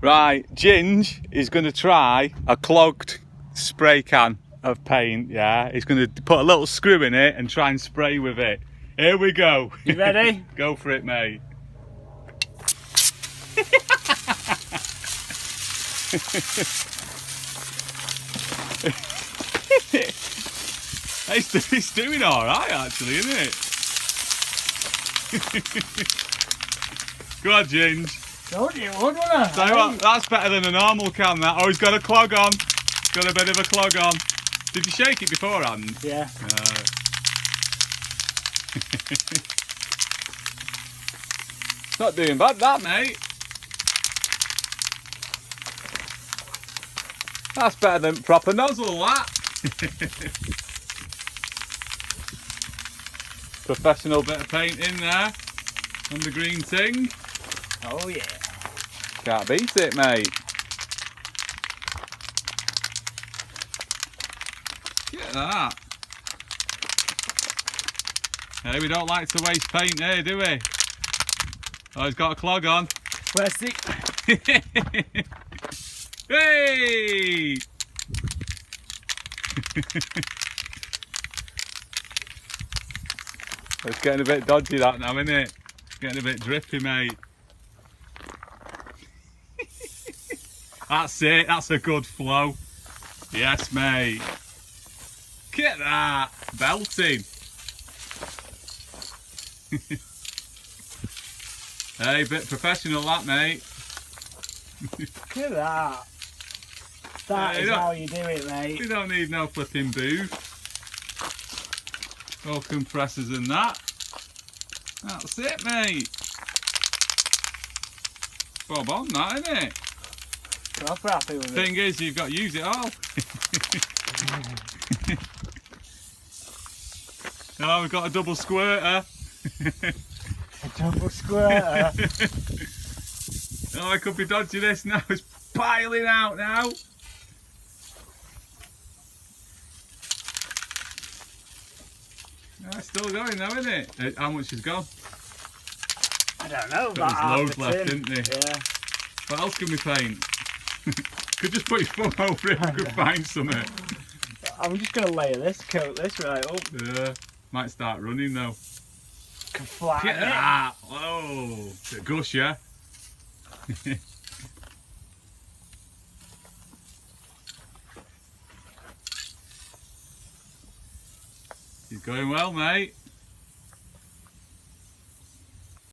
Right, Ginge is going to try a clogged spray can of paint, yeah? He's going to put a little screw in it and try and spray with it. Here we go. You ready? Go for it, mate. He's doing alright actually, isn't it? Go on, Ginge. Don't you, wouldn't I? Tell you what, that's better than a normal can, that. Oh, he's got a clog on. Got a bit of a clog on. Did you shake it beforehand? Yeah. It's not doing bad, that, mate. That's better than proper nozzle, that. Professional bit of paint in there on the green thing. Oh yeah. Can't beat it, mate. Get that. Hey, we don't like to waste paint here, do we? Oh, he's got a clog on. Where's the... Hey! It's getting a bit dodgy, that now, isn't it? It's getting a bit drippy, mate. That's it, that's a good flow. Yes, mate. Get that. Belting. Hey, bit professional, that, mate. Look at that. That is how you do it, mate. We don't need no flipping booze. No compressors and that. That's it, mate. Bob on that, isn't it? I'm happy with it. Thing is, you've got to use it all. Oh, we've got a double squirter. A double squirter. Oh, I could be dodgy this now. It's piling out now. It's still going though, isn't it? How much has gone? I don't know. There's loads left, isn't there? Yeah. What else can we paint? Could just put your thumb over it and could find something. I'm just going to layer this, coat this right up. Yeah. Might start running though. Can flatten Get that! Whoa! It's a gush, yeah? He's going well, mate.